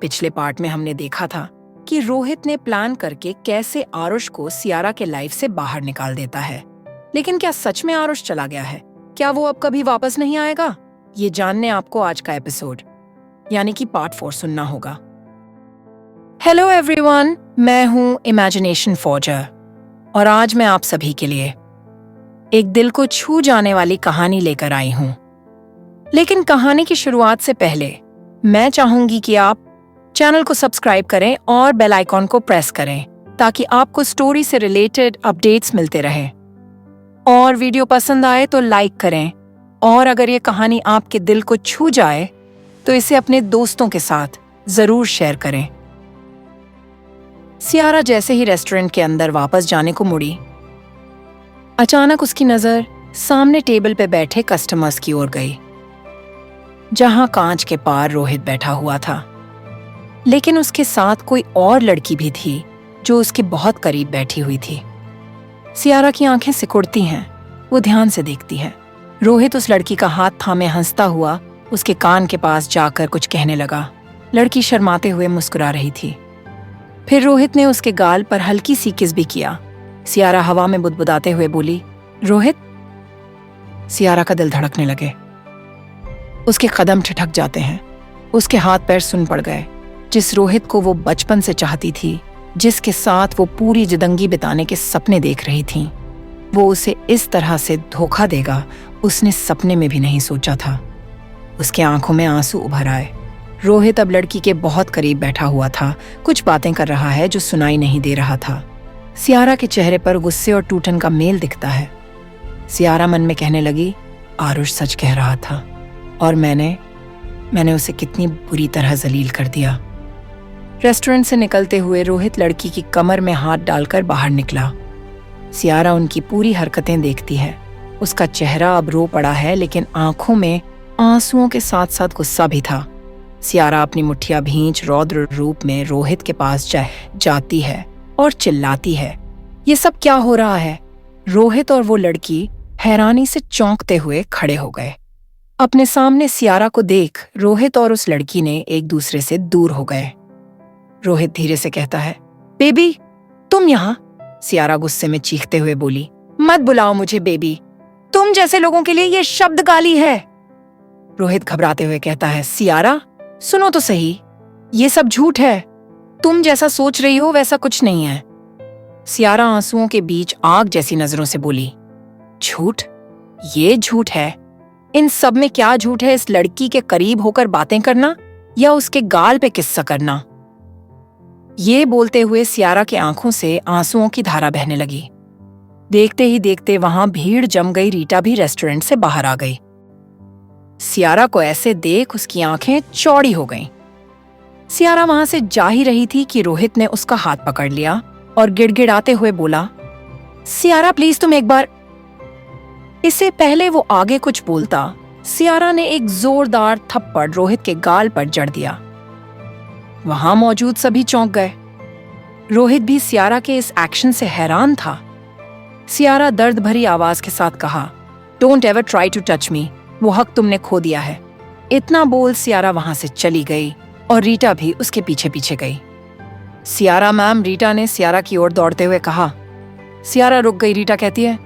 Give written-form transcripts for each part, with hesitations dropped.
पिछले पार्ट में हमने देखा था कि रोहित ने प्लान करके कैसे आरुष को सियारा के लाइफ से बाहर निकाल देता है। लेकिन क्या सच में आरुष चला गया है? क्या वो अब कभी वापस नहीं आएगा? ये जानने आपको आज का एपिसोड यानी कि पार्ट 4 सुनना होगा। हेलो एवरीवन, मैं हूँ इमेजिनेशन फॉर्जर और आज मैं आप सभी के लिए एक दिल को छू जाने वाली कहानी लेकर आई हूँ। लेकिन कहानी की शुरुआत से पहले मैं चाहूंगी कि आप चैनल को सब्सक्राइब करें और बेल आइकॉन को प्रेस करें ताकि आपको स्टोरी से रिलेटेड अपडेट्स मिलते रहें। और वीडियो पसंद आए तो लाइक करें और अगर ये कहानी आपके दिल को छू जाए तो इसे अपने दोस्तों के साथ जरूर शेयर करें। सियारा जैसे ही रेस्टोरेंट के अंदर वापस जाने को मुड़ी, अचानक उसकी नजर सामने टेबल पे बैठे कस्टमर्स की ओर गई, जहां कांच के पार रोहित बैठा हुआ था। लेकिन उसके साथ कोई और लड़की भी थी जो उसके बहुत करीब बैठी हुई थी। सियारा की आंखें सिकुड़ती हैं, वो ध्यान से देखती है। रोहित उस लड़की का हाथ थामे हंसता हुआ उसके कान के पास जाकर कुछ कहने लगा। लड़की शर्माते हुए मुस्कुरा रही थी। फिर रोहित ने उसके गाल पर हल्की सी किस भी किया। सियारा हवा में बुदबुदाते हुए बोली, रोहित। सियारा का दिल धड़कने लगे, उसके कदम ठिठक जाते हैं। उसके हाथ पैर सुन पड़ गए। जिस रोहित को वो बचपन से चाहती थी, जिसके साथ वो पूरी जिंदगी बिताने के सपने देख रही थी, वो उसे इस तरह से धोखा देगा उसने सपने में भी नहीं सोचा था। उसके आंखों में आंसू उभर आए। रोहित अब लड़की के बहुत करीब बैठा हुआ था, कुछ बातें कर रहा है जो सुनाई नहीं दे रहा था। सियारा के चेहरे पर गुस्से और टूटन का मेल दिखता है। सियारा मन में कहने लगी, आरुष सच कह रहा था और मैंने उसे कितनी बुरी तरह जलील कर दिया। रेस्टोरेंट से निकलते हुए रोहित लड़की की कमर में हाथ डालकर बाहर निकला। सियारा उनकी पूरी हरकतें देखती है। उसका चेहरा अब रो पड़ा है, लेकिन आंखों में आंसुओं के साथ साथ गुस्सा भी था। सियारा अपनी मुट्ठियां भींच रौद्र रूप में रोहित के पास जाती है और चिल्लाती है, ये सब क्या हो रहा है? रोहित और वो लड़की हैरानी से चौंकते हुए खड़े हो गए। अपने सामने सियारा को देख रोहित और उस लड़की ने एक दूसरे से दूर हो गए। रोहित धीरे से कहता है, बेबी तुम यहाँ? सियारा गुस्से में चीखते हुए बोली, मत बुलाओ मुझे बेबी, तुम जैसे लोगों के लिए ये शब्द गाली है। रोहित घबराते हुए कहता है, सियारा सुनो तो सही, ये सब झूठ है। तुम जैसा सोच रही हो वैसा कुछ नहीं है। सियारा आंसुओं के बीच आग जैसी नजरों से बोली, झूठ? ये झूठ है? इन सब में क्या झूठ है? इस लड़की के करीब होकर बातें करना या उसके गाल पे किस्सा करना? ये बोलते हुए सियारा की आंखों से आंसुओं की धारा बहने लगी। देखते ही देखते वहां भीड़ जम गई। रीटा भी रेस्टोरेंट से बाहर आ गई। सियारा को ऐसे देख उसकी आंखें चौड़ी हो गईं। सियारा वहां से जा ही रही थी कि रोहित ने उसका हाथ पकड़ लिया और गिड़गिड़ाते हुए बोला, सियारा प्लीज तुम एक बार। इससे पहले वो आगे कुछ बोलता, सियारा ने एक जोरदार थप्पड़ रोहित के गाल पर जड़ दिया। वहां मौजूद सभी चौंक गए। रोहित भी सियारा के इस एक्शन से हैरान था। सियारा दर्द भरी आवाज के साथ कहा, don't ever try to touch me, वो हक तुमने खो दिया है। इतना बोल सियारा वहां से चली गई और रीटा भी उसके पीछे पीछे गई। सियारा मैम, रीटा ने सियारा की ओर दौड़ते हुए कहा। सियारा रुक गई। रीटा कहती है,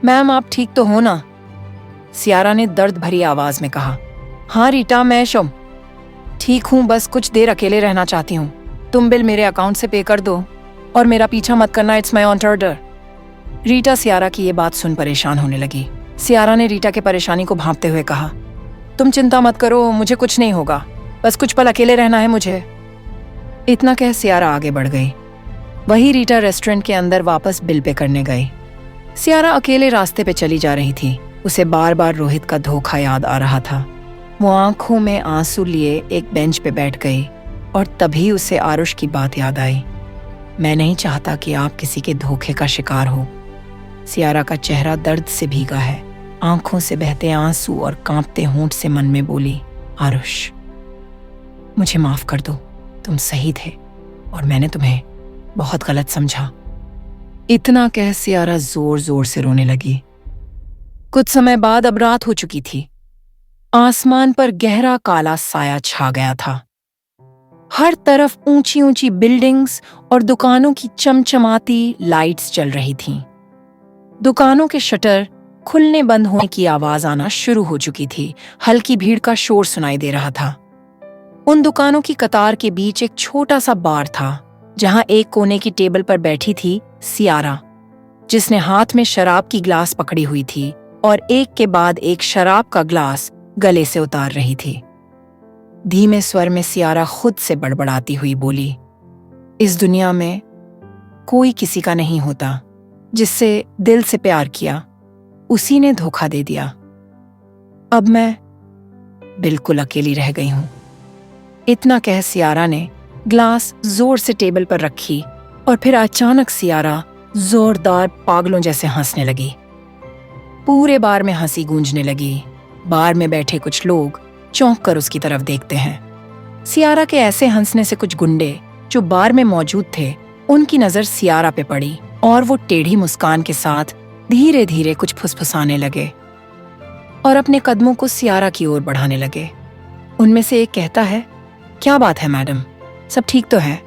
मैम आप ठीक तो हो ना? सियारा ने दर्द भरी आवाज में कहा, हाँ रीटा मैं ठीक हूँ, बस कुछ देर अकेले रहना चाहती हूँ। तुम बिल मेरे अकाउंट से पे कर दो और मेरा पीछा मत करना, it's my order. Rita Siara की ये बात सुन परेशान होने लगी। सियारा ने रीटा के परेशानी को भांपते हुए कहा, तुम चिंता मत करो, मुझे कुछ नहीं होगा, बस कुछ पल अकेले रहना है मुझे। इतना कह सियारा आगे बढ़ गई। वही रीटा रेस्टोरेंट के अंदर वापस बिल पे करने गई। सियारा अकेले रास्ते पे चली जा रही थी। उसे बार बार रोहित का धोखा याद आ रहा था। वो आंखों में आंसू लिए एक बेंच पे बैठ गई और तभी उसे आरुष की बात याद आई। मैं नहीं चाहता कि आप किसी के धोखे का शिकार हो। सियारा का चेहरा दर्द से भीगा है। आंखों से बहते आंसू और कांपते होंठ से मन में बोली, आरुष मुझे माफ कर दो, तुम सही थे और मैंने तुम्हें बहुत गलत समझा। इतना कह सियारा जोर जोर से रोने लगी। कुछ समय बाद अब रात हो चुकी थी। आसमान पर गहरा काला साया छा गया था। हर तरफ ऊंची ऊंची बिल्डिंग्स और दुकानों की चमचमाती लाइट्स जल रही थीं। दुकानों के शटर खुलने बंद होने की आवाज आना शुरू हो चुकी थी। हल्की भीड़ का शोर सुनाई दे रहा था। उन दुकानों की कतार के बीच एक छोटा सा बार था, जहां एक कोने की टेबल पर बैठी थी सियारा, जिसने हाथ में शराब की ग्लास पकड़ी हुई थी और एक के बाद एक शराब का ग्लास गले से उतार रही थी। धीमे स्वर में सियारा खुद से बड़बड़ाती हुई बोली, इस दुनिया में कोई किसी का नहीं होता। जिससे दिल से प्यार किया, उसी ने धोखा दे दिया। अब मैं बिल्कुल अकेली रह गई हूं। इतना कह सियारा ने ग्लास जोर से टेबल पर रखी और फिर अचानक सियारा जोरदार पागलों जैसे हंसने लगी। पूरे बार में हंसी गूंजने लगी। बार में बैठे कुछ लोग चौंक कर उसकी तरफ देखते हैं। सियारा के ऐसे हंसने से कुछ गुंडे जो बार में मौजूद थे, उनकी नजर सियारा पे पड़ी और वो टेढ़ी मुस्कान के साथ धीरे धीरे कुछ फुसफुसाने लगे और अपने कदमों को सियारा की ओर बढ़ाने लगे। उनमें से एक कहता है, क्या बात है मैडम, सब ठीक तो है?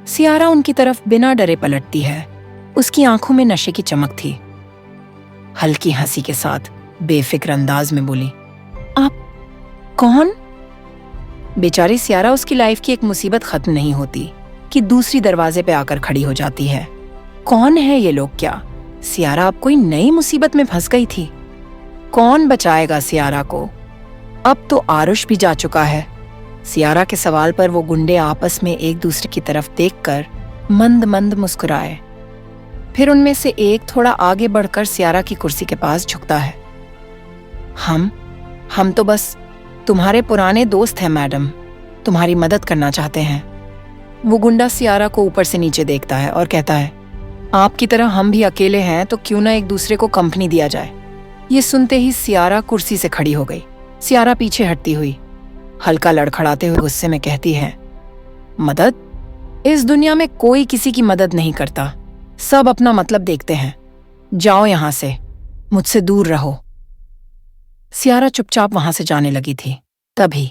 सियारा उनकी तरफ बिना डरे पलटती है। उसकी आंखों में नशे की चमक थी। हल्की हंसी के साथ बेफिक्र अंदाज में बोली, आप कौन? बेचारी सियारा, उसकी लाइफ की एक मुसीबत खत्म नहीं होती कि दूसरी दरवाजे पे आकर खड़ी हो जाती है। कौन है ये लोग? क्या सियारा अब कोई नई मुसीबत में फंस गई थी? कौन बचाएगा सियारा को? अब तो आरुष भी जा चुका है। सियारा के सवाल पर वो गुंडे आपस में एक दूसरे की तरफ देखकर मंद मंद मुस्कुराए। फिर उनमें से एक थोड़ा आगे बढ़कर सियारा की कुर्सी के पास झुकता है। हम तो बस तुम्हारे पुराने दोस्त हैं मैडम, तुम्हारी मदद करना चाहते हैं। वो गुंडा सियारा को ऊपर से नीचे देखता है और कहता है, आपकी तरह हम भी अकेले हैं, तो क्यों ना एक दूसरे को कंपनी दिया जाए। ये सुनते ही सियारा कुर्सी से खड़ी हो गई। सियारा पीछे हटती हुई हल्का लड़खड़ाते हुए गुस्से में कहती है, मदद? इस दुनिया में कोई किसी की मदद नहीं करता, सब अपना मतलब देखते हैं। जाओ यहां से, मुझसे दूर रहो। सियारा चुपचाप वहां से जाने लगी थी। तभी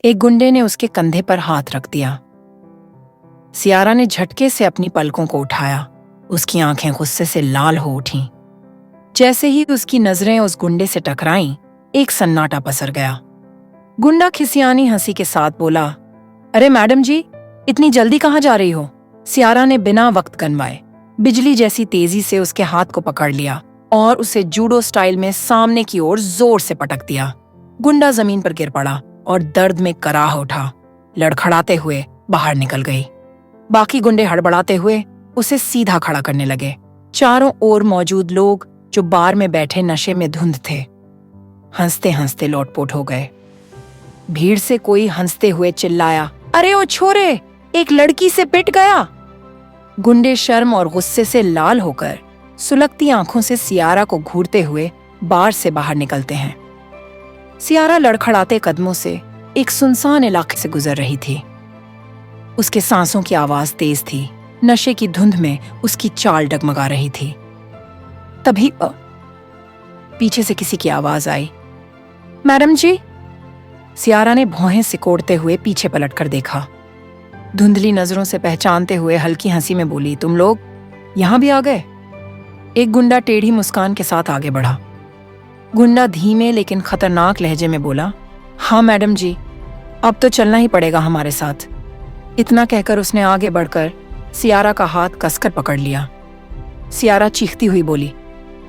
एक गुंडे ने उसके कंधे पर हाथ रख दिया। सियारा ने झटके से अपनी पलकों को उठाया। उसकी आंखें गुस्से से लाल हो उठीं। जैसे ही उसकी नजरें उस गुंडे से टकराईं, एक सन्नाटा पसर गया। गुंडा खिसियानी हंसी के साथ बोला, अरे मैडम जी, इतनी जल्दी कहाँ जा रही हो? सियारा ने बिना वक्त गनवाए बिजली जैसी तेजी से उसके हाथ को पकड़ लिया और उसे जूडो स्टाइल में सामने की ओर जोर से पटक दिया। गुंडा जमीन पर गिर पड़ा और दर्द में कराह उठा। लड़खड़ाते हुए बाहर निकल गई। बाकी गुंडे हड़बड़ाते हुए उसे सीधा खड़ा करने लगे। चारों ओर मौजूद लोग जो बार में बैठे नशे में धुंध थे, हंसते हंसते लोटपोट हो गए। भीड़ से कोई हंसते हुए चिल्लाया, अरे ओ छोरे, एक लड़की से पिट गया। गुंडे शर्म और गुस्से से लाल होकर सुलगती आंखों से सियारा को घूरते हुए बार से बाहर निकलते हैं। सियारा लड़खड़ाते कदमों से एक सुनसान इलाके से गुजर रही थी। उसके सांसों की आवाज तेज थी। नशे की धुंध में उसकी चाल डगमगा रही थी। तभी पीछे से किसी की आवाज आई, मैडम जी। सियारा ने भौहें सिकोड़ते हुए पीछे पलटकर देखा। धुंधली नजरों से पहचानते हुए हल्की हंसी में बोली, तुम लोग यहां भी आ गए? एक गुंडा टेढ़ी मुस्कान के साथ आगे बढ़ा। गुंडा धीमे लेकिन खतरनाक लहजे में बोला, हाँ मैडम जी, अब तो चलना ही पड़ेगा हमारे साथ। इतना कहकर उसने आगे बढ़कर सियारा का हाथ कसकर पकड़ लिया। सियारा चीखती हुई बोली,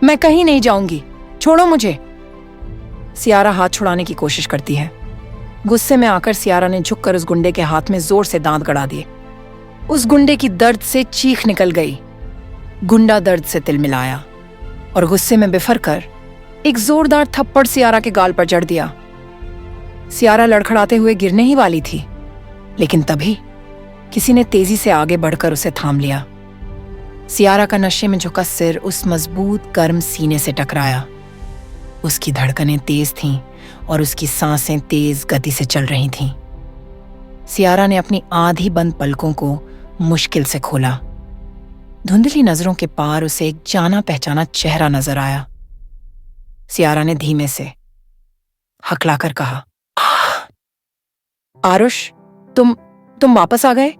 मैं कहीं नहीं जाऊंगी, छोड़ो मुझे। सियारा हाथ छुड़ाने की कोशिश करती है। गुस्से में आकर सियारा ने झुककर उस गुंडे के हाथ में जोर से दांत गड़ा दिए। उस गुंडे की दर्द से चीख निकल गई। गुंडा दर्द से तिलमिलाया और गुस्से में बिफर कर एक जोरदार थप्पड़ सियारा के गाल पर जड़ दिया। सियारा लड़खड़ाते हुए गिरने ही वाली थी, लेकिन तभी किसी ने तेजी से आगे बढ़कर उसे थाम लिया। सियारा का नशे में झुका सिर उस मजबूत गर्म सीने से टकराया। उसकी धड़कनें तेज थीं और उसकी सांसें तेज गति से चल रही थीं। सियारा ने अपनी आधी बंद पलकों को मुश्किल से खोला। धुंधली नजरों के पार उसे एक जाना पहचाना चेहरा नजर आया। सियारा ने धीमे से हकलाकर कहा, आरुष। तुम वापस आ गए?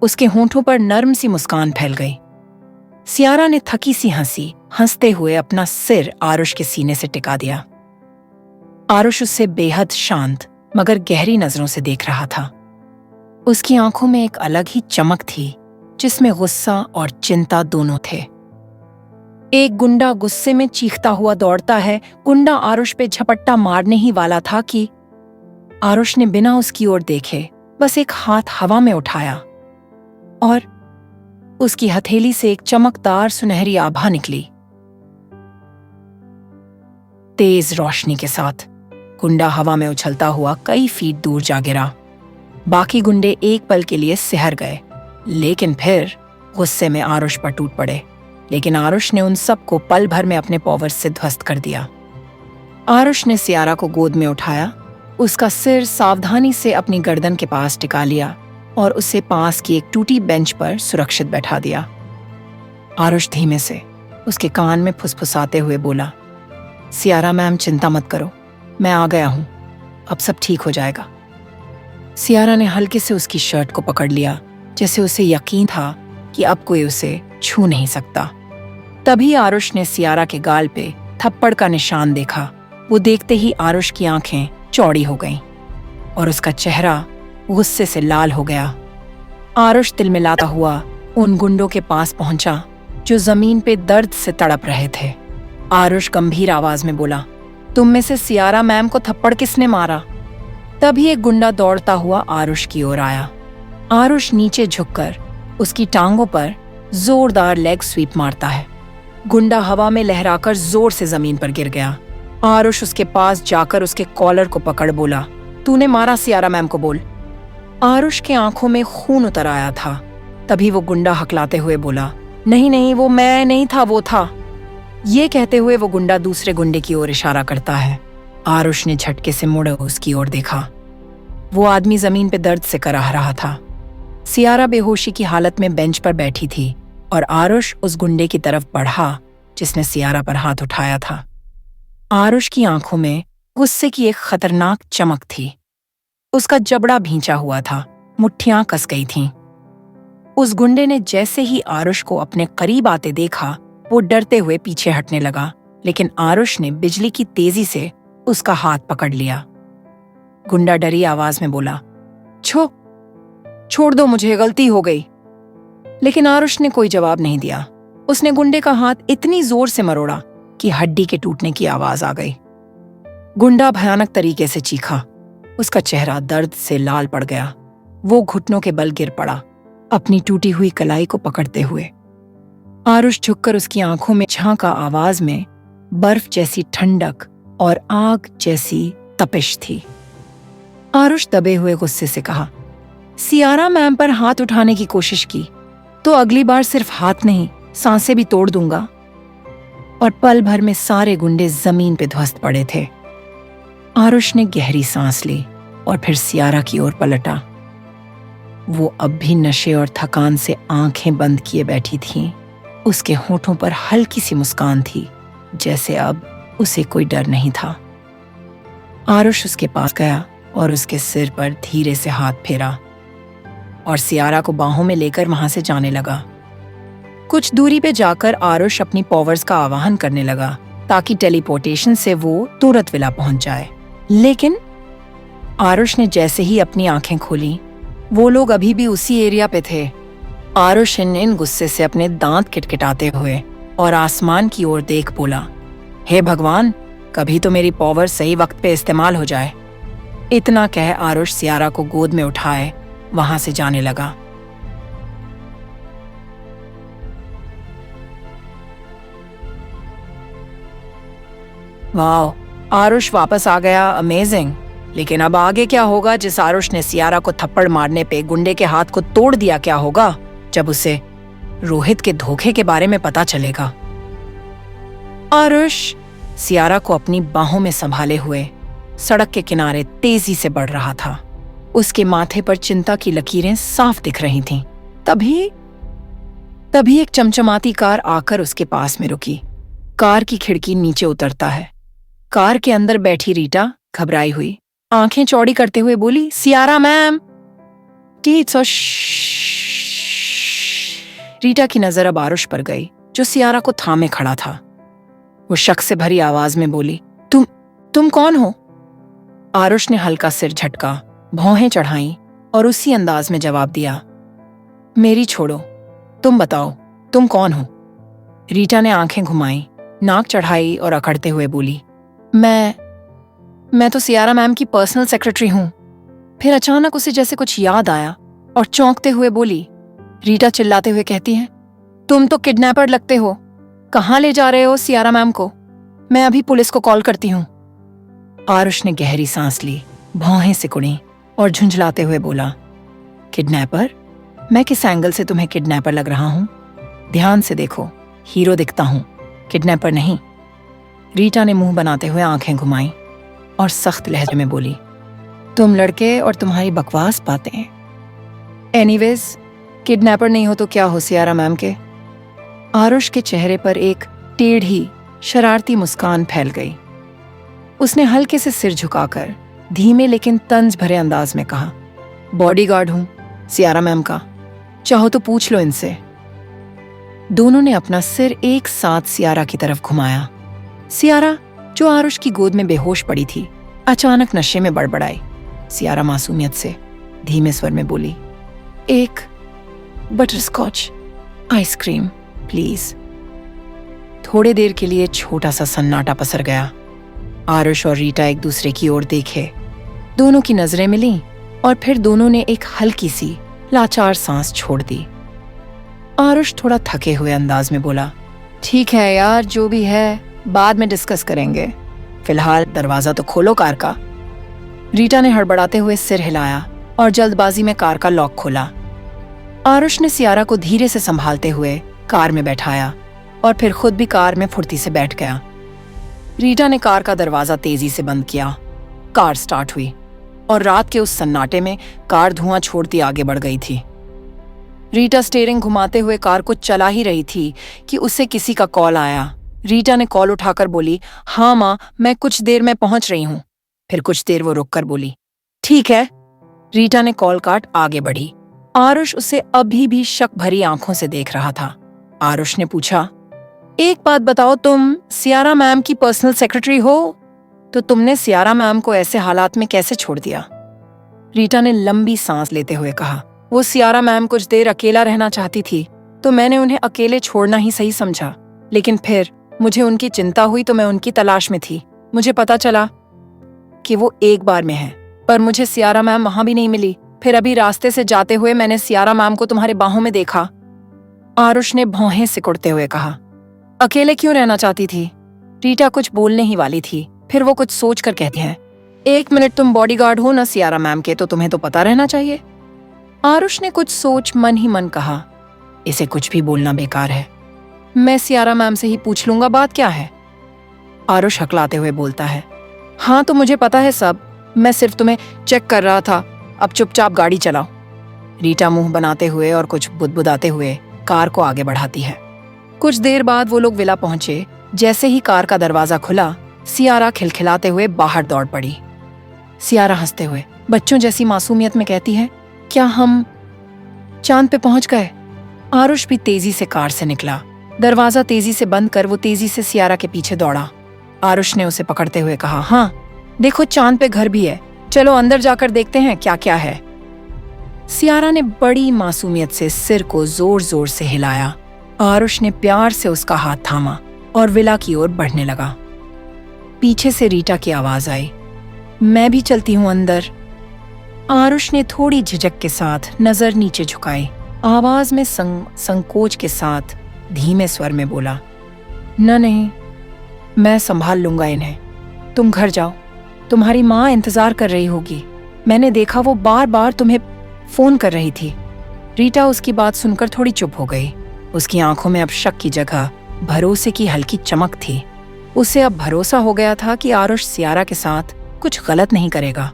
उसके होंठों पर नर्म सी मुस्कान फैल गई। सियारा ने थकी सी हंसते हुए अपना सिर आरुष के सीने से टिका दिया। आरुष उससे बेहद शांत मगर गहरी नजरों से देख रहा था। उसकी आंखों में एक अलग ही चमक थी जिसमें गुस्सा और चिंता दोनों थे। एक गुंडा गुस्से में चीखता हुआ दौड़ता है। गुंडा आरुष पे झपट्टा मारने ही वाला था कि आरुष ने बिना उसकी ओर देखे बस एक हाथ हवा में उठाया और उसकी हथेली से एक चमकदार सुनहरी आभा निकली। तेज रोशनी के साथ गुंडा हवा में उछलता हुआ कई फीट दूर जा गिरा। बाकी गुंडे एक पल के लिए सिहर गए, लेकिन फिर गुस्से में आरुष पर टूट पड़े। लेकिन आरुष ने उन सबको पल भर में अपने पावर्स से ध्वस्त कर दिया। आरुष ने सियारा को गोद में उठाया, उसका सिर सावधानी से अपनी गर्दन के पास टिका लिया और उसे पास की एक टूटी बेंच पर सुरक्षित बैठा दिया। आरुष धीमे से उसके कान में फुसफुसाते हुए बोला, सियारा मैम, चिंता मत करो, मैं आ गया हूं, अब सब ठीक हो जाएगा। सियारा ने हल्के से उसकी शर्ट को पकड़ लिया, जैसे उसे यकीन था कि अब कोई उसे छू नहीं सकता। तभी आरुष ने सियारा के गाल पे थप्पड़ का निशान देखा। वो देखते ही आरुष की आंखें चौड़ी हो गईं और उसका चेहरा गुस्से से लाल हो गया। आरुष तिलमिलाता हुआ उन गुंडों के पास पहुंचा जो जमीन पे दर्द से तड़प रहे थे। आरुष गंभीर आवाज में बोला, तुम में से सियारा मैम को थप्पड़ किसने मारा? तभी एक गुंडा दौड़ता हुआ आरुष की ओर आया। आरुष नीचे झुककर उसकी टांगों पर जोरदार लेग स्वीप मारता है। गुंडा हवा में लहराकर जोर से जमीन पर गिर गया। आरुष उसके पास जाकर उसके कॉलर को पकड़ बोला, तूने मारा सियारा मैम को, बोल। आरुष के आंखों में खून उतर आया था। तभी वो गुंडा हकलाते हुए बोला, नहीं नहीं, वो मैं नहीं था, वो था। ये कहते हुए वो गुंडा दूसरे गुंडे की ओर इशारा करता है। आरुष ने झटके से मुड़ उसकी ओर देखा। वो आदमी जमीन पे दर्द से कराह रहा था। सियारा बेहोशी की हालत में बेंच पर बैठी थी और आरुष उस गुंडे की तरफ बढ़ा जिसने सियारा पर हाथ उठाया था। आरुष की आंखों में गुस्से की एक खतरनाक चमक थी। उसका जबड़ा भींचा हुआ था, मुट्ठियां कस गई थीं। उस गुंडे ने जैसे ही आरुष को अपने करीब आते देखा, वो डरते हुए पीछे हटने लगा, लेकिन आरुष ने बिजली की तेजी से उसका हाथ पकड़ लिया। गुंडा डरी आवाज में बोला, छोड़ दो मुझे, गलती हो गई। लेकिन आरुष ने कोई जवाब नहीं दिया। उसने गुंडे का हाथ इतनी जोर से मरोड़ा कि हड्डी के टूटने की आवाज आ गई। गुंडा भयानक तरीके से चीखा। उसका चेहरा दर्द से लाल पड़ गया। वो घुटनों के बल गिर पड़ा, अपनी टूटी हुई कलाई को पकड़ते हुए। आरुष झुककर उसकी आंखों में झांका। आवाज में बर्फ जैसी ठंडक और आग जैसी तपिश थी। आरुष दबे हुए गुस्से से कहा, सियारा मैम पर हाथ उठाने की कोशिश की तो अगली बार सिर्फ हाथ नहीं, सांसें भी तोड़ दूंगा। और पल भर में सारे गुंडे जमीन पे ध्वस्त पड़े थे। आरुष ने गहरी सांस ली और फिर सियारा की ओर पलटा। वो अब भी नशे और थकान से आंखें बंद किए बैठी थी। उसके होठों पर हल्की सी मुस्कान थी, जैसे अब उसे कोई डर नहीं था। आरुष उसके पास गया और उसके सिर पर धीरे से हाथ फेरा और सियारा को बाहों में लेकर वहां से जाने लगा। कुछ दूरी पे जाकर आरुष अपनी पावर्स का आवाहन करने लगा ताकि टेलीपोर्टेशन से वो तुरंत विला पहुंच जाए। लेकिन आरुष ने जैसे ही अपनी आंखें खोली, वो लोग अभी भी उसी एरिया पे थे। आरुष इन गुस्से से अपने दांत किटकिटाते हुए और आसमान की ओर देख बोला, हे भगवान, कभी तो मेरी पावर सही वक्त पे इस्तेमाल हो जाए। इतना कह आरुष सियारा को गोद में उठाए वहां से जाने लगा। वाह, आरुष वापस आ गया, अमेजिंग। लेकिन अब आगे क्या होगा? जिस आरुष ने सियारा को थप्पड़ मारने पे गुंडे के हाथ को तोड़ दिया, क्या होगा जब उसे रोहित के धोखे के बारे में पता चलेगा? आरुष सियारा को अपनी बाहों में संभाले हुए सड़क के किनारे तेजी से बढ़ रहा था। उसके माथे पर चिंता की लकीरें साफ दिख रही थीं। तभी एक चमचमाती कार आकर उसके पास में रुकी। कार की खिड़की नीचे उतरता है। कार के अंदर बैठी रीटा घबराई हुई आंखें चौड़ी करते हुए बोली, सियारा मैम। डेट्स और रीटा की नजर अब आरुष पर गई, जो सियारा को थामे खड़ा था। वो शक से भरी आवाज में बोली, तुम कौन हो? आरुष ने हल्का सिर झटका, भौहें चढ़ाई और उसी अंदाज में जवाब दिया, मेरी छोड़ो, तुम बताओ, तुम कौन हो? रीटा ने आंखें घुमाई, नाक चढ़ाई और अकड़ते हुए बोली, मैं तो सियारा मैम की पर्सनल सेक्रेटरी हूं। फिर अचानक उसे जैसे कुछ याद आया और चौंकते हुए बोली। रीटा चिल्लाते हुए कहती है, तुम तो किडनैपर लगते हो। कहाँ ले जा रहे हो सियारा मैम को? मैं अभी पुलिस को कॉल करती हूँ। आरुष ने गहरी सांस ली, भौहें सिकुड़ी और झुंझलाते हुए बोला, किडनैपर? मैं किस एंगल से तुम्हें किडनैपर लग रहा हूं? ध्यान से देखो, हीरो दिखता हूं, किडनैपर नहीं। रीटा ने मुंह बनाते हुए आंखें घुमाई और सख्त लहजे में बोली, तुम लड़के और तुम्हारी बकवास बातें। एनीवेज, किडनैपर नहीं हो तो क्या हो सियारा मैम के? आरुष के चेहरे पर एक टेढ़ी शरारती मुस्कान फैल गई। उसने हल्के से सिर झुकाकर धीमे लेकिन तंज भरे अंदाज में कहा, बॉडीगार्ड हूं सियारा मैम का, चाहो तो पूछ लो इनसे। दोनों ने अपना सिर एक साथ सियारा की तरफ घुमाया। सियारा, जो आरुष की गोद में बेहोश पड़ी थी, अचानक नशे में बड़बड़ाई। सियारा मासूमियत से धीमे स्वर में बोली, एक बटरस्कॉच आइसक्रीम प्लीज। थोड़ी देर के लिए छोटा सा सन्नाटा पसर गया। आरुष और रीटा एक दूसरे की ओर देखे, दोनों की नजरें मिलीं और फिर दोनों ने एक हल्की सी लाचार सांस छोड़ दी। आरुष थोड़ा थके हुए अंदाज में बोला, ठीक है यार, जो भी है बाद में डिस्कस करेंगे, फिलहाल दरवाजा तो खोलो कार का। रीटा ने हड़बड़ाते हुए सिर हिलाया और जल्दबाजी में कार का लॉक खोला। आरुष ने सियारा को धीरे से संभालते हुए कार में बैठाया और फिर खुद भी कार में फुर्ती से बैठ गया। रीटा ने कार का दरवाजा तेजी से बंद किया। कार स्टार्ट हुई और रात के उस सन्नाटे में कार धुआं छोड़ती आगे बढ़ गई थी। रीटा स्टीयरिंग घुमाते हुए कार को चला ही रही थी कि उसे किसी का कॉल आया। रीटा ने कॉल उठाकर बोली, हाँ माँ, मैं कुछ देर में पहुंच रही हूँ। फिर कुछ देर वो रुककर बोली, ठीक है। रीटा ने कॉल काट आगे बढ़ी। आरुष उसे अभी भी शक भरी आंखों से देख रहा था। आरुष ने पूछा, एक बात बताओ, तुम सियारा मैम की पर्सनल सेक्रेटरी हो, तो तुमने सियारा मैम को ऐसे हालात में कैसे छोड़ दिया? रीटा ने लंबी सांस लेते हुए कहा, वो सियारा मैम कुछ देर अकेला रहना चाहती थी, तो मैंने उन्हें अकेले छोड़ना ही सही समझा। लेकिन फिर मुझे उनकी चिंता हुई तो मैं उनकी तलाश में थी। मुझे पता चला कि वो एक बार में है, पर मुझे सियारा मैम वहां भी नहीं मिली। फिर अभी रास्ते से जाते हुए मैंने सियारा मैम को तुम्हारे बाहों में देखा। आरुष ने भौहें सिकुड़ते हुए कहा, अकेले क्यों रहना चाहती थी? रीटा कुछ बोलने ही वाली थी, फिर वो कुछ सोच कर कहती है, एक मिनट, तुम बॉडीगार्ड हो ना सियारा मैम के, तो तुम्हें तो पता रहना चाहिए। आरुष ने कुछ सोच मन ही मन कहा, इसे कुछ भी बोलना बेकार है, मैं सियारा मैम से ही पूछ लूंगा, बात क्या है? आरुष हकलाते हुए बोलता है, हाँ तो मुझे पता है सब, मैं सिर्फ तुम्हें चेक कर रहा था, अब चुपचाप गाड़ी चलाओ। रीटा मुंह बनाते हुए और कुछ बुदबुदाते हुए कार को आगे बढ़ाती है। कुछ देर बाद वो लोग विला पहुंचे। जैसे ही कार का दरवाजा खुला, सियारा खिलखिलाते हुए बाहर दौड़ पड़ी। सियारा हंसते हुए बच्चों जैसी मासूमियत में कहती है, क्या हम चांद पे पहुंच गए? आरुष भी तेजी से कार से निकला। दरवाजा तेजी से बंद कर वो तेजी से सियारा के पीछे दौड़ा। आरुष ने उसे पकड़ते हुए कहा, हाँ देखो, चांद पे घर भी है, चलो अंदर जाकर देखते हैं क्या क्या है। सियारा ने बड़ी मासूमियत से सिर को जोर जोर से हिलाया। आरुष ने प्यार से उसका हाथ थामा और विला की ओर बढ़ने लगा। पीछे से रीटा की आवाज आई, मैं भी चलती हूँ अंदर। आरुष ने थोड़ी झिझक के साथ नजर नीचे झुकाई। आवाज में संकोच के साथ धीमे स्वर में बोला, नहीं, मैं संभाल लूंगा इन्हें, तुम घर जाओ, तुम्हारी माँ इंतजार कर रही होगी, मैंने देखा वो बार बार तुम्हें फोन कर रही थी। रीटा उसकी बात सुनकर थोड़ी चुप हो गई। उसकी आंखों में अब शक की जगह भरोसे की हल्की चमक थी। उसे अब भरोसा हो गया था कि आरुष सियारा के साथ कुछ गलत नहीं करेगा।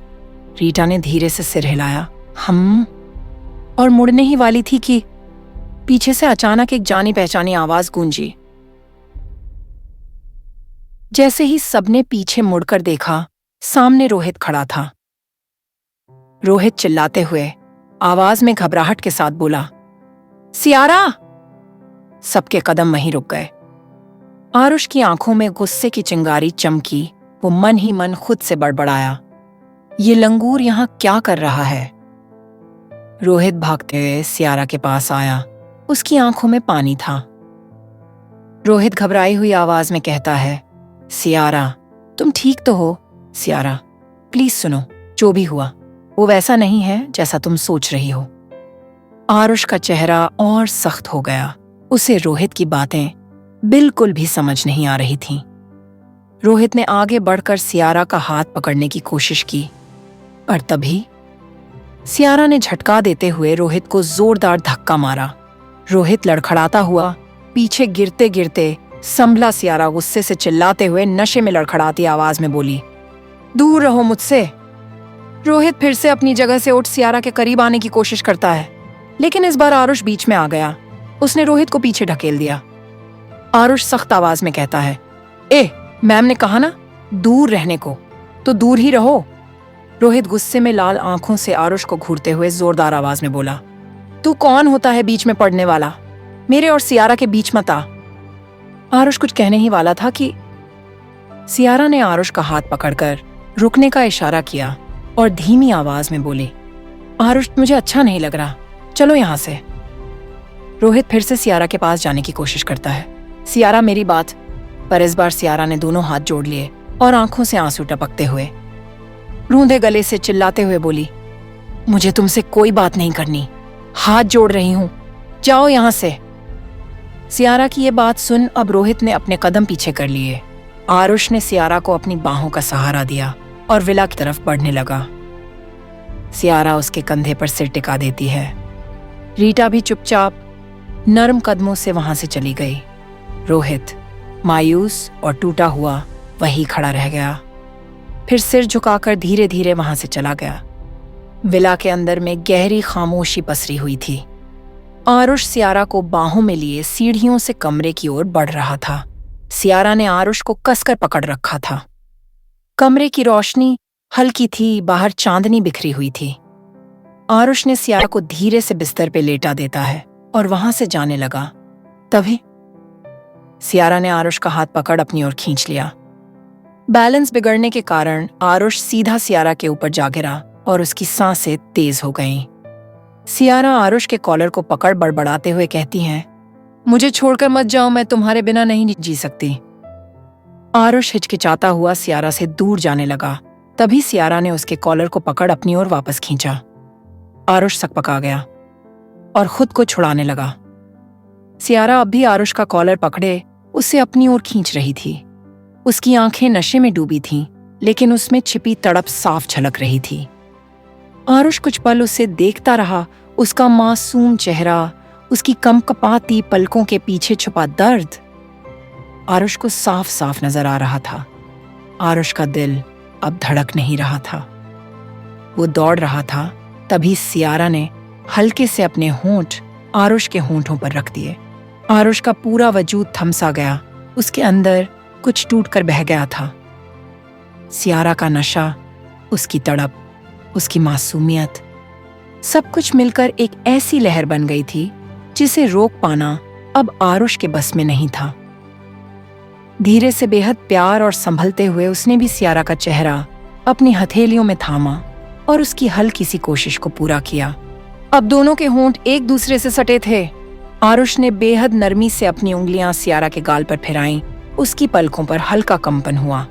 रीटा ने धीरे से सिर हिलाया, और मुड़ने ही वाली थी कि पीछे से अचानक एक जानी पहचानी आवाज गूंजी। जैसे ही सबने पीछे मुड़कर देखा, सामने रोहित खड़ा था। रोहित चिल्लाते हुए आवाज में घबराहट के साथ बोला, सियारा। सबके कदम वहीं रुक गए। आरुष की आंखों में गुस्से की चिंगारी चमकी। वो मन ही मन खुद से बड़बड़ाया, ये लंगूर यहां क्या कर रहा है? रोहित भागते हुए सियारा के पास आया। उसकी आंखों में पानी था। रोहित घबराई हुई आवाज में कहता है, सियारा, तुम ठीक तो हो? सियारा, प्लीज सुनो, जो भी हुआ वो वैसा नहीं है जैसा तुम सोच रही हो। आरुष का चेहरा और सख्त हो गया। उसे रोहित की बातें बिल्कुल भी समझ नहीं आ रही थीं। रोहित ने आगे बढ़कर सियारा का हाथ पकड़ने की कोशिश की, पर तभी सियारा ने झटका देते हुए रोहित को जोरदार धक्का मारा। रोहित लड़खड़ाता हुआ पीछे गिरते गिरते संभला। सियारा गुस्से से चिल्लाते हुए नशे में लड़खड़ाती आवाज में बोली, दूर रहो मुझसे। रोहित फिर से अपनी जगह से उठ सियारा के करीब आने की कोशिश करता है, लेकिन इस बार आरुष बीच में आ गया। उसने रोहित को पीछे ढकेल दिया। आरुष सख्त आवाज में कहता है, मैम ने कहा ना दूर रहने को, तो दूर ही रहो। रोहित गुस्से में लाल आंखों से आरुष को घूरते हुए जोरदार आवाज में बोला, तू कौन होता है बीच में पड़ने वाला? मेरे और सियारा के बीच मत आ। आरुष कुछ कहने ही वाला था कि सियारा ने आरुष का हाथ पकड़कर रुकने का इशारा किया और धीमी आवाज में बोली, आरुष, मुझे अच्छा नहीं लग रहा, चलो यहां से। रोहित फिर से सियारा के पास जाने की कोशिश करता है। सियारा, मेरी बात। पर इस बार सियारा ने दोनों हाथ जोड़ लिए और आंखों से आंसू टपकते हुए रूंधे गले से चिल्लाते हुए बोली, मुझे तुमसे कोई बात नहीं करनी, हाथ जोड़ रही हूं, जाओ यहां से। सियारा की ये बात सुन अब रोहित ने अपने कदम पीछे कर लिए। आरुष ने सियारा को अपनी बाहों का सहारा दिया और विला की तरफ बढ़ने लगा। सियारा उसके कंधे पर सिर टिका देती है। रीटा भी चुपचाप नरम कदमों से वहां से चली गई। रोहित मायूस और टूटा हुआ वहीं खड़ा रह गया, फिर सिर झुकाकर धीरे धीरे वहां से चला गया। विला के अंदर में गहरी खामोशी पसरी हुई थी। आरुष सियारा को बाहों में लिए सीढ़ियों से कमरे की ओर बढ़ रहा था। सियारा ने आरुष को कसकर पकड़ रखा था। कमरे की रोशनी हल्की थी, बाहर चांदनी बिखरी हुई थी। आरुष ने सियारा को धीरे से बिस्तर पे लेटा देता है और वहां से जाने लगा। तभी सियारा ने आरुष का हाथ पकड़ अपनी ओर खींच लिया। बैलेंस बिगड़ने के कारण आरुष सीधा सियारा के ऊपर जा गिरा और उसकी सांसें तेज हो गईं। सियारा आरुष के कॉलर को पकड़ बड़बड़ाते हुए कहती हैं, मुझे छोड़कर मत जाओ, मैं तुम्हारे बिना नहीं जी सकती। आरुष हिचकिचाता हुआ सियारा से दूर जाने लगा। तभी सियारा ने उसके कॉलर को पकड़ अपनी ओर वापस खींचा। आरुष सकपका गया और खुद को छुड़ाने लगा। सियारा अब भी आरुष का कॉलर पकड़े उसे अपनी ओर खींच रही थी। उसकी आंखें नशे में डूबी थीं, लेकिन उसमें छिपी तड़प साफ झलक रही थी। आरुष कुछ पल उसे देखता रहा। उसका मासूम चेहरा, उसकी कंपकपाती पलकों के पीछे छुपा दर्द आरुष को साफ साफ नजर आ रहा था। आरुष का दिल अब धड़क नहीं रहा था, वो दौड़ रहा था। तभी सियारा ने हल्के से अपने होंठ आरुष के होंठों पर रख दिए। आरुष का पूरा वजूद थमसा गया। उसके अंदर कुछ टूटकर बह गया था। सियारा का नशा, उसकी तड़प, उसकी मासूमियत, सब कुछ मिलकर एक ऐसी लहर बन गई थी जिसे रोक पाना अब आरुष के बस में नहीं था। धीरे से बेहद प्यार और संभलते हुए उसने भी सियारा का चेहरा अपनी हथेलियों में थामा और उसकी हल्की सी कोशिश को पूरा किया। अब दोनों के होंठ एक दूसरे से सटे थे। आरुष ने बेहद नरमी से अपनी उंगलियां सियारा के गाल पर फिराईं। उसकी पलकों पर हल्का कंपन हुआ।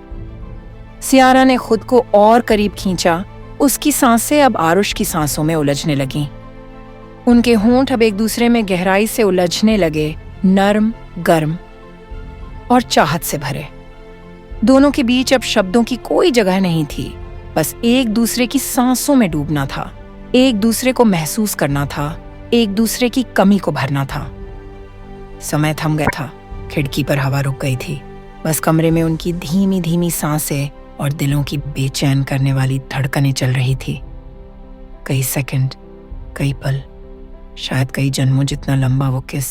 सियारा ने खुद को और करीब खींचा। उसकी सांसें अब आरुष की सांसों में उलझने लगीं। उनके होंठ अब एक दूसरे में गहराई से उलझने लगे, नर्म, गर्म और चाहत से भरे। दोनों के बीच अब शब्दों की कोई जगह नहीं थी, बस एक दूसरे की सांसों में डूबना था, एक दूसरे को महसूस करना था, एक दूसरे की कमी को भरना था। समय थम गया था। खिड़की पर हवा रुक गई थी। बस कमरे में उनकी धीमी धीमी सांसें और दिलों की बेचैन करने वाली धड़कनें चल रही थी। कई सेकंड, कई पल, शायद कई जन्मों जितना लंबा वो किस।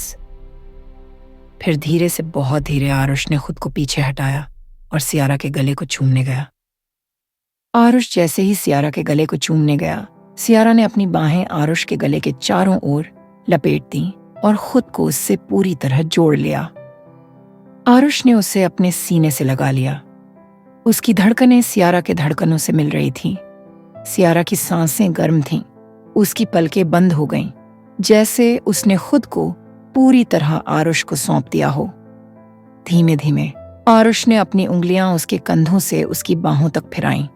फिर धीरे से, बहुत धीरे आरुष ने खुद को पीछे हटाया और सियारा के गले को चूमने गया। आरुष जैसे ही सियारा के गले को चूमने गया, सियारा ने अपनी बाहें आरुष के गले के चारों ओर लपेट दी और खुद को उससे पूरी तरह जोड़ लिया। आरुष ने उसे अपने सीने से लगा लिया। उसकी धड़कनें सियारा के धड़कनों से मिल रही थीं। सियारा की सांसें गर्म थीं। उसकी पलकें बंद हो गईं, जैसे उसने खुद को पूरी तरह आरुष को सौंप दिया हो। धीमे धीमे आरुष ने अपनी उंगलियां उसके कंधों से उसकी बाहों तक फिराईं।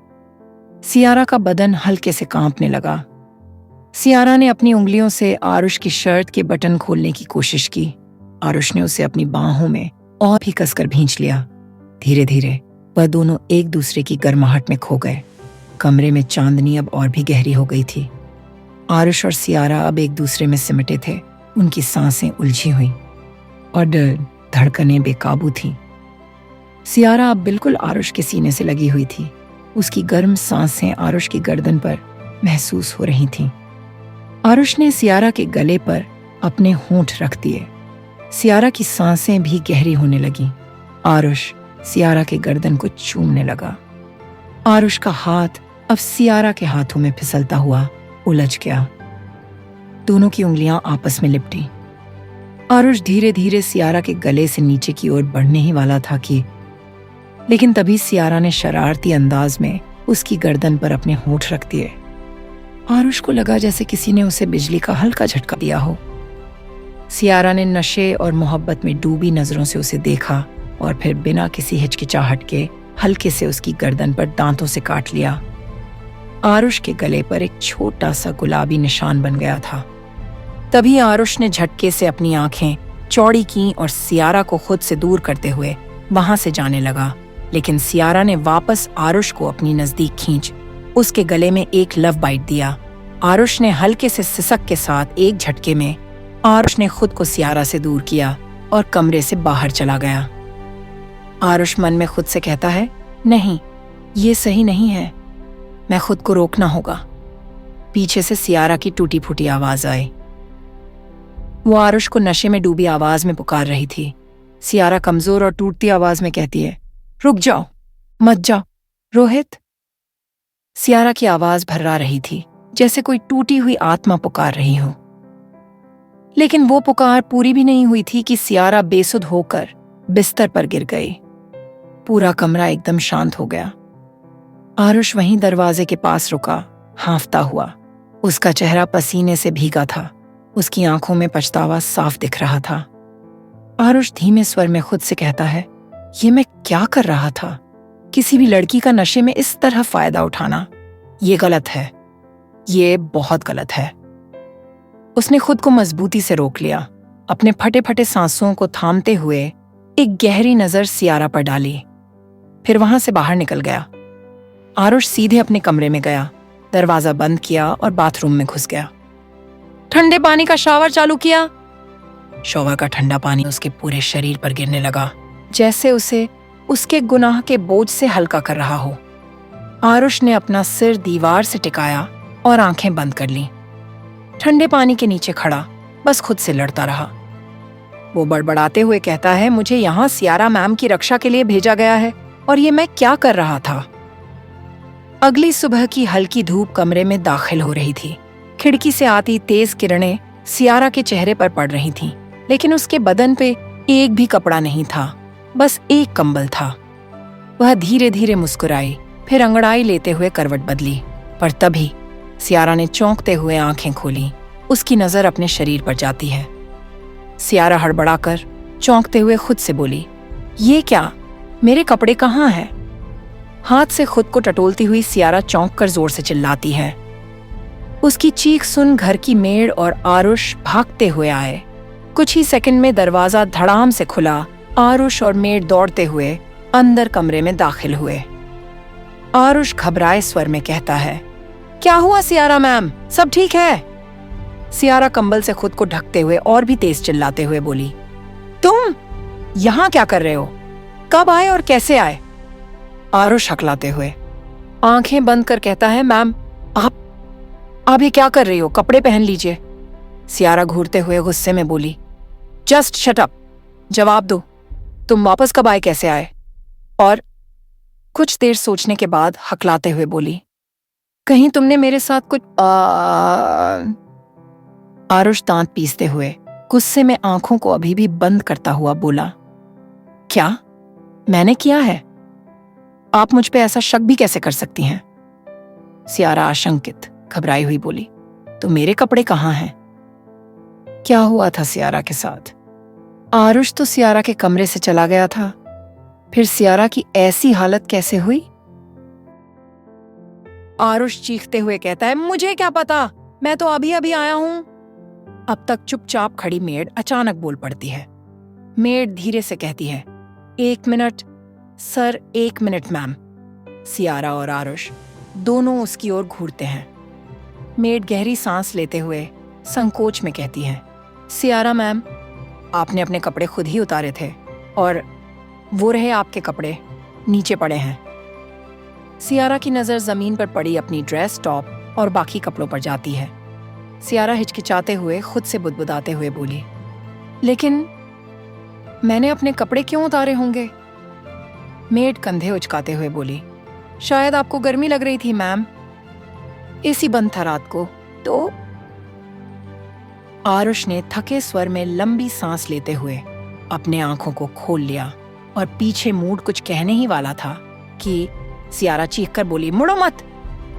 सियारा का बदन हल्के से कांपने लगा। सियारा ने अपनी उंगलियों से आरुष की शर्ट के बटन खोलने की कोशिश की। आरुष ने उसे अपनी बाहों में और भी कसकर भींच लिया। धीरे धीरे वह दोनों एक दूसरे की गर्माहट में खो गए। कमरे में चांदनी अब और भी गहरी हो गई थी। आरुष और सियारा अब एक दूसरे में सिमटे थे। उनकी सांसें उलझी हुई और धड़कनें बेकाबू थीं। सियारा अब बिल्कुल आरुष के सीने से लगी हुई थी। उसकी गर्म सांसें आरुष की गर्दन पर महसूस हो रही थीं। आरुष ने सियारा के गले पर अपने होंठ रख दिए। सियारा की सांसें भी गहरी होने लगीं। आरुष सियारा के गर्दन को चूमने लगा। आरुष का हाथ अब सियारा के हाथों में फिसलता हुआ उलझ गया। दोनों की उंगलियां आपस में लिपटी। आरुष धीरे धीरे सियारा के गले से नीचे की ओर बढ़ने ही वाला था कि लेकिन तभी सियारा ने शरारती अंदाज में उसकी गर्दन पर अपने होंठ रख दिए। आरुष को लगा जैसे किसी ने उसे बिजली का हल्का झटका दिया हो। सियारा ने नशे और मोहब्बत में डूबी नजरों से उसे देखा और फिर बिना किसी हिचकिचाहट के हल्के से उसकी गर्दन पर दांतों से काट लिया। आरुष के गले पर एक छोटा सा गुलाबी निशान बन गया था। तभी आरुष ने झटके से अपनी आंखें चौड़ी की और सियारा को खुद से दूर करते हुए वहां से जाने लगा। लेकिन सियारा ने वापस आरुष को अपनी नजदीक खींच उसके गले में एक लव बाइट दिया। आरुष ने हल्के से सिसक के साथ एक झटके में आरुष ने खुद को सियारा से दूर किया और कमरे से बाहर चला गया। आरुष मन में खुद से कहता है, नहीं, ये सही नहीं है, मैं खुद को रोकना होगा। पीछे से सियारा की टूटी फूटी आवाज आई। वो आरुष को नशे में डूबी आवाज में पुकार रही थी। सियारा कमजोर और टूटती आवाज में कहती है, रुक जाओ, मत जाओ, रोहित। सियारा की आवाज भर्रा रही थी, जैसे कोई टूटी हुई आत्मा पुकार रही हो। लेकिन वो पुकार पूरी भी नहीं हुई थी कि सियारा बेसुध होकर बिस्तर पर गिर गई। पूरा कमरा एकदम शांत हो गया। आरुष वहीं दरवाजे के पास रुका, हांफता हुआ। उसका चेहरा पसीने से भीगा था। उसकी आंखों में पछतावा साफ दिख रहा था। आरुष धीमे स्वर में खुद से कहता है, ये मैं क्या कर रहा था? किसी भी लड़की का नशे में इस तरह फायदा उठाना, ये गलत है, ये बहुत गलत है। उसने खुद को मजबूती से रोक लिया। अपने फटे फटे सांसों को थामते हुए एक गहरी नजर सियारा पर डाली, फिर वहां से बाहर निकल गया। आरुष सीधे अपने कमरे में गया, दरवाजा बंद किया और बाथरूम में घुस गया। ठंडे पानी का शावर चालू किया। शॉवर का ठंडा पानी उसके पूरे शरीर पर गिरने लगा, जैसे उसे उसके गुनाह के बोझ से हल्का कर रहा हो। आरुष ने अपना सिर दीवार से टिकाया और आंखें बंद कर लीं। ठंडे पानी के नीचे खड़ा बस खुद से लड़ता रहा। वो बड़बड़ाते हुए कहता है, मुझे यहाँ सियारा मैम की रक्षा के लिए भेजा गया है और ये मैं क्या कर रहा था? अगली सुबह की हल्की धूप कमरे में दाखिल हो रही थी। खिड़की से आती तेज किरणें सियारा के चेहरे पर पड़ रही थीं, लेकिन उसके बदन पे एक भी कपड़ा नहीं था, बस एक कंबल था। वह धीरे धीरे मुस्कुराई, फिर अंगड़ाई लेते हुए करवट बदली। पर तभी सियारा ने चौंकते हुए आंखें खोली। उसकी नजर अपने शरीर पर जाती है। सियारा हड़बड़ाकर चौंकते हुए खुद से बोली, ये क्या, मेरे कपड़े कहाँ हैं? हाथ से खुद को टटोलती हुई सियारा चौंककर जोर से चिल्लाती है। उसकी चीख सुन घर की मेड और आरुष भागते हुए आए। कुछ ही सेकंड में दरवाजा धड़ाम से खुला। आरुष और मेड दौड़ते हुए अंदर कमरे में दाखिल हुए। आरुष घबराए स्वर में कहता है, क्या हुआ सियारा मैम, सब ठीक है? सियारा कंबल से खुद को ढकते हुए और भी तेज चिल्लाते हुए बोली, तुम यहां क्या कर रहे हो? कब आए और कैसे आए? आरुष हकलाते हुए आंखें बंद कर कहता है, मैम आप ये क्या कर रही हो? कपड़े पहन लीजिए। सियारा घूरते हुए गुस्से में बोली, जस्ट शट अप, जवाब दो, तुम वापस कब आए, कैसे आए? और कुछ देर सोचने के बाद हकलाते हुए बोली, कहीं तुमने मेरे साथ कुछ आरुष दांत पीसते हुए गुस्से में आंखों को अभी भी बंद करता हुआ बोला, क्या मैंने किया है? आप मुझ पे ऐसा शक भी कैसे कर सकती हैं? सियारा आशंकित घबराई हुई बोली, तो मेरे कपड़े कहाँ हैं? क्या हुआ था सियारा के साथ? आरुष तो सियारा के कमरे से चला गया था, फिर सियारा की ऐसी हालत कैसे हुई? आरुष चीखते हुए कहता है, मुझे क्या पता, मैं तो अभी अभी आया हूं। अब तक चुपचाप खड़ी मेड अचानक बोल पड़ती है। मेड धीरे से कहती है, 1 minute sir, 1 minute ma'am. Siara और आरुष दोनों उसकी ओर घूरते हैं। मेड गहरी सांस लेते हुए संकोच में कहती है, सियारा मैम, आपने अपने कपड़े खुद ही उतारे थे और वो रहे आपके कपड़े नीचे पड़े हैं। सियारा की नज़र जमीन पर पड़ी अपनी ड्रेस, टॉप और बाकी कपड़ों पर जाती है। सियारा हिचकिचाते हुए खुद से बुदबुदाते हुए बोली, लेकिन मैंने अपने कपड़े क्यों उतारे होंगे? मेड कंधे उचकाते हुए बोली, शायद आपको गर्मी लग रही थी मैम, एसी बंद था रात को तो। आरुष ने थके स्वर में लंबी सांस लेते हुए अपने आंखों को खोल लिया और पीछे मूड कुछ कहने ही वाला था कि सियारा चीखकर बोली, मुड़ो मत।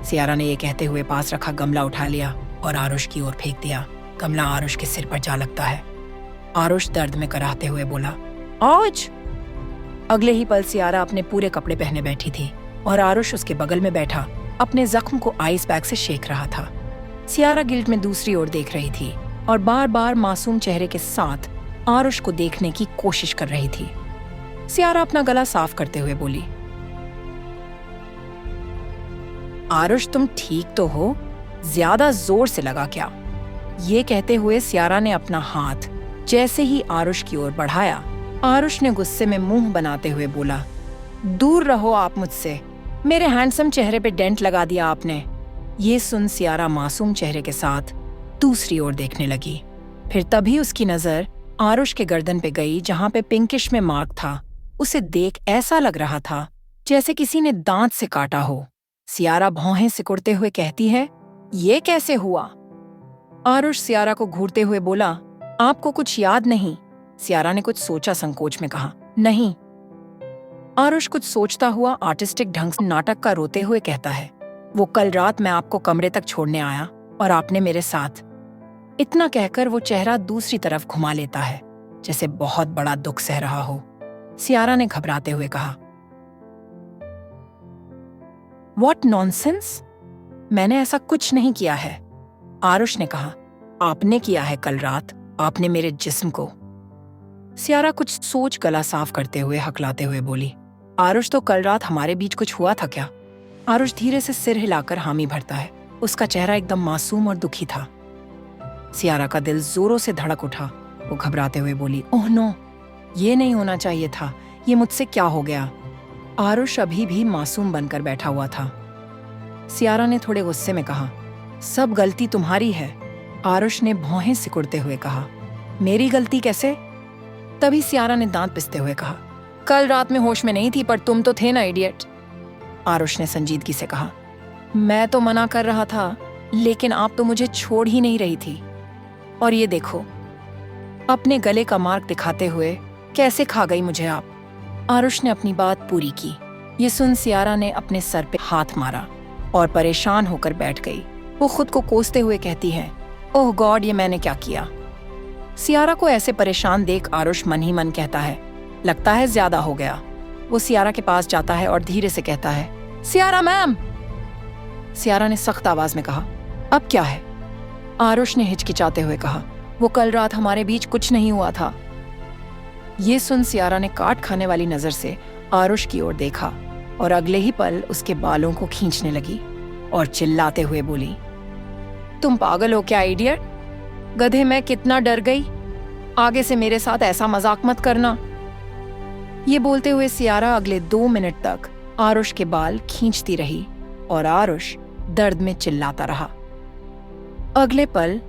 सियारा ने यह कहते हुए पास रखा गमला उठा लिया और आरुष की ओर फेंक दिया। गमला आरुष के सिर पर जा लगता है। आरुष दर्द में कराहते हुए बोला, औच। अगले ही पल सियारा अपने पूरे कपड़े पहने बैठी थी और आरुष उसके बगल में बैठा अपने जख्म को आइस पैक से शेक रहा था। सियारा गिल्ट में दूसरी ओर देख रही थी और बार बार मासूम चेहरे के साथ आरुष को देखने की कोशिश कर रही थी। सियारा अपना गला साफ करते हुए बोली, आरुष तुम ठीक तो हो? ज्यादा जोर से लगा क्या? ये कहते हुए सियारा ने अपना हाथ जैसे ही आरुष की ओर बढ़ाया, आरुष ने गुस्से में मुंह बनाते हुए बोला, दूर रहो आप मुझसे, मेरे हैंडसम चेहरे पे डेंट लगा दिया आपने। ये सुन सियारा मासूम चेहरे के साथ दूसरी ओर देखने लगी। फिर तभी उसकी नजर आरुष के गर्दन पे गई जहां पे पिंकिश में मार्क था। उसे देख ऐसा लग रहा था जैसे किसी ने दांत से काटा हो। सियारा भौहें सिकुड़ते हुए कहती है, ये कैसे हुआ? आरुष सियारा को घूरते हुए बोला, आपको कुछ याद नहीं? सियारा ने कुछ सोचा संकोच में कहा, नहीं। आरुष कुछ सोचता हुआ आर्टिस्टिक ढंग से नाटक का रोते हुए कहता है, वो कल रात मैं आपको कमरे तक छोड़ने आया और आपने मेरे साथ। इतना कहकर वो चेहरा दूसरी तरफ घुमा लेता है जैसे बहुत बड़ा दुख सह रहा हो। सियारा ने घबराते हुए कहा, व्हाट नॉनसेंस, मैंने ऐसा कुछ नहीं किया है। आरुष ने कहा, आपने किया है कल रात, आपने मेरे जिस्म को। सियारा कुछ सोच गला साफ करते हुए हकलाते हुए बोली, आरुष तो कल रात हमारे बीच कुछ हुआ था क्या? आरुष धीरे से सिर हिलाकर हामी भरता है। उसका चेहरा एकदम मासूम और दुखी था। सियारा का दिल जोरों से धड़क उठा। वो घबराते हुए बोली, ओह नो, ये नहीं होना चाहिए था, ये मुझसे क्या हो गया? आरुष अभी भी मासूम बनकर बैठा हुआ था। सियारा ने थोड़े गुस्से में कहा, सब गलती तुम्हारी है। आरुष ने भौहें सिकुड़ते हुए कहा, मेरी गलती कैसे? तभी सियारा ने दांत पिसते हुए कहा, कल रात में होश में नहीं थी पर तुम तो थे ना इडियट। आरुष ने संजीदगी से कहा, मैं तो मना कर रहा था लेकिन आप तो मुझे छोड़ ही नहीं रही थी। और ये देखो, अपने गले का मार्क दिखाते हुए कैसे खा गई मुझे आप। आरुष ने अपनी बात पूरी की। ये सुन सियारा ने अपने सर पे हाथ मारा और परेशान होकर बैठ गई। वो खुद को कोसते हुए कहती है, ओह गॉड, ये मैंने क्या किया? सियारा को ऐसे परेशान देख आरुष मन ही मन कहता है, लगता है ज्यादा हो गया। वो सियारा के पास जाता है और धीरे से कहता है, सियारा मैम। सियारा ने सख्त आवाज में कहा, अब क्या है? आरुष ने हिचकिचाते हुए कहा, वो कल रात हमारे बीच कुछ नहीं हुआ था। ये सुन सियारा ने काट खाने वाली नजर से आरुष की ओर देखा और अगले ही पल उसके बालों को खींचने लगी और चिल्लाते हुए बोली, तुम पागल हो क्या इडियट? गधे, मैं कितना डर गई। आगे से मेरे साथ ऐसा मजाक मत करना। ये बोलते हुए सियारा अगले 2 मिनट तक आरुष के बाल खींचती रही और आरुष दर्द में चिल्लाता रहा। अगले पल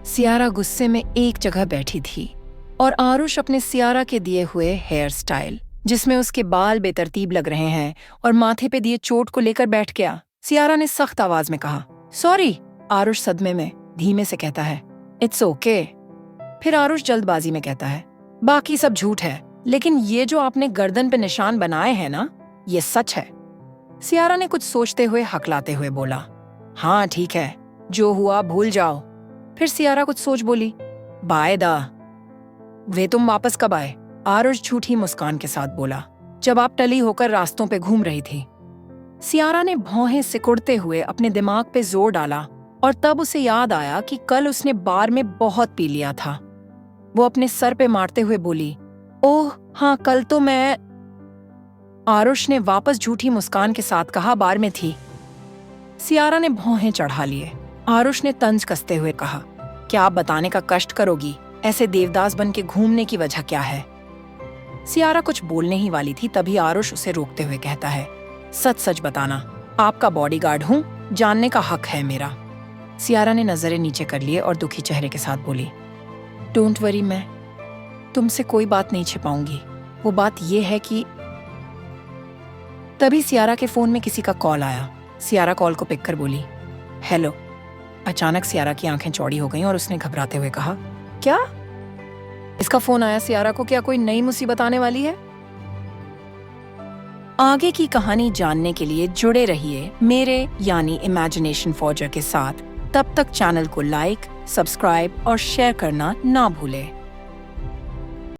सियारा गुस्से में एक जगह बैठी थी और आरुष अपने सियारा के दिए हुए हेयर स्टाइल, जिसमें उसके बाल बेतरतीब लग रहे हैं और माथे पे दिए चोट को लेकर बैठ गया। सियारा ने सख्त आवाज में कहा। सॉरी, आरुष सदमे में धीमे से कहता है। It's okay. फिर आरुष जल्दबाजी में कहता है, बाकी सब झूठ है, लेकिन ये जो आपने गर्दन पे निशान बनाए हैं ना, ये सच है। सियारा ने कुछ सोचते हुए हकलाते हुए बोला, हाँ ठीक है, जो हुआ भूल जाओ। फिर सियारा कुछ सोच बोली, बाय दा। वे तुम वापस कब आए? आरुष झूठी मुस्कान के साथ बोला, जब आप टली होकर रास्तों पे घूम रही थी। सियारा ने भौहें सिकुड़ते हुए अपने दिमाग पे जोर डाला और तब उसे याद आया कि कल उसने बार में बहुत पी लिया था। वो अपने सर पे मारते हुए बोली, ओह हाँ, कल तो मैं। आरुष ने वापस झूठी मुस्कान के साथ कहा, बार में थी। सियारा ने भौहें चढ़ा लिए। आरुष ने तंज कसते हुए कहा, क्या आप बताने का कष्ट करोगी? ऐसे देवदास बन के घूमने की वजह क्या है? सियारा कुछ बोलने ही वाली थी, तभी आरुष उसे रोकते हुए कहता है, सच सच बताना, आपका बॉडीगार्ड हूं, जानने का हक है मेरा। सियारा ने नजरें नीचे कर लिए और दुखी चेहरे के साथ बोली, डोंट वरी, मैं तुमसे कोई बात नहीं छिपाऊंगी। वो बात यह है कि। तभी सियारा के फोन में किसी का कॉल आया। सियारा कॉल को पिक कर बोली, हेलो। अचानक सियारा की आंखें चौड़ी हो गईं और उसने घबराते हुए कहा, क्या? इसका फोन आया सियारा को, क्या कोई नई मुसीबत आने वाली है? आगे की कहानी जानने के लिए जुड़े रहिए मेरे यानी इमेजिनेशन फॉर्जर के साथ। तब तक चैनल को लाइक, सब्सक्राइब और शेयर करना ना भूलें।